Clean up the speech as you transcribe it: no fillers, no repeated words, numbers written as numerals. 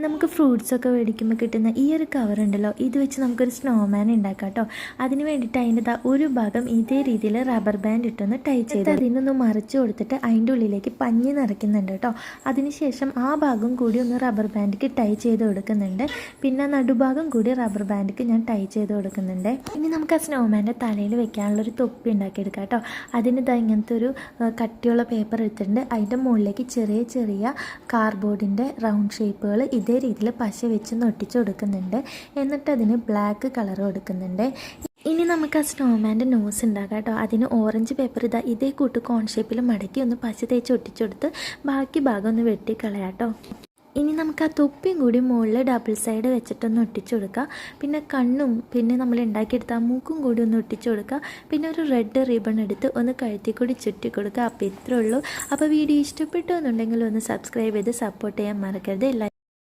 നമുക്ക് ഫ്രൂട്ട്സൊക്കെ മേടിക്കുമ്പോൾ കിട്ടുന്ന ഈ ഒരു കവറുണ്ടല്ലോ, ഇത് വെച്ച് നമുക്കൊരു സ്നോമാൻ ഉണ്ടാക്കാം കേട്ടോ. അതിന് വേണ്ടിയിട്ട് അതിൻ്റെ ഒരു ഭാഗം ഇതേ രീതിയിൽ റബ്ബർ ബാൻഡ് ഇട്ടൊന്ന് ടൈ ചെയ്ത് അതിനൊന്ന് മറിച്ച് കൊടുത്തിട്ട് അതിൻ്റെ ഉള്ളിലേക്ക് പഞ്ഞി നിറയ്ക്കുന്നുണ്ട് കേട്ടോ. അതിനുശേഷം ആ ഭാഗം കൂടി ഒന്ന് റബ്ബർ ബാൻഡിക്ക് ടൈ ചെയ്ത് കൊടുക്കുന്നുണ്ട്. പിന്നെ നടുഭാഗം കൂടി റബ്ബർ ബാൻഡിക്ക് ഞാൻ ടൈ ചെയ്ത് കൊടുക്കുന്നുണ്ട്. ഇനി നമുക്ക് ആ സ്നോമാൻ്റെ തലയിൽ വെക്കാനുള്ളൊരു തൊപ്പി ഉണ്ടാക്കിയെടുക്കാം കേട്ടോ. അതിന് ഇങ്ങനത്തെ ഒരു കട്ടിയുള്ള പേപ്പർ എടുത്തിട്ടുണ്ട്. അതിൻ്റെ മുകളിലേക്ക് ചെറിയ ചെറിയ കാർഡ്ബോർഡിൻ്റെ റൗണ്ട് ഷേപ്പുകൾ ഇതേ രീതിയിൽ പശ വെച്ച് ഒട്ടിച്ച് കൊടുക്കുന്നുണ്ട്. എന്നിട്ട് അതിന് ബ്ലാക്ക് കളർ കൊടുക്കുന്നുണ്ട്. ഇനി നമുക്ക് ആ സ്നോമാൻ്റെ നോസ് ഉണ്ടാക്കാം കേട്ടോ. അതിന് ഓറഞ്ച് പേപ്പർ ഇതേ കൂട്ട് കോൺ ഷേപ്പിൽ മടക്കി ഒന്ന് പശ തേച്ച് ഒട്ടിച്ചെടുത്ത് ബാക്കി ഭാഗം ഒന്ന് വെട്ടിക്കളയാം കേട്ടോ. ഇനി നമുക്ക് ആ തൊപ്പിയും കൂടി മുകളിൽ ഡബിൾ സൈഡ് വെച്ചിട്ടൊന്ന് ഒട്ടിച്ചു കൊടുക്കുക. പിന്നെ കണ്ണും പിന്നെ നമ്മൾ ഉണ്ടാക്കിയെടുത്ത ആ മൂക്കും കൂടി ഒന്ന് ഒട്ടിച്ചു കൊടുക്കുക. പിന്നെ ഒരു റെഡ് റിബൺ എടുത്ത് ഒന്ന് കഴുത്തിൽ കൂടി ചുറ്റി കൊടുക്കുക. അപ്പോൾ ഇത്രേ ഉള്ളൂ. അപ്പോൾ വീഡിയോ ഇഷ്ടപ്പെട്ടു എന്നുണ്ടെങ്കിൽ ഒന്ന് സബ്സ്ക്രൈബ് ചെയ്ത് സപ്പോർട്ട് ചെയ്യാൻ മറക്കരുത്.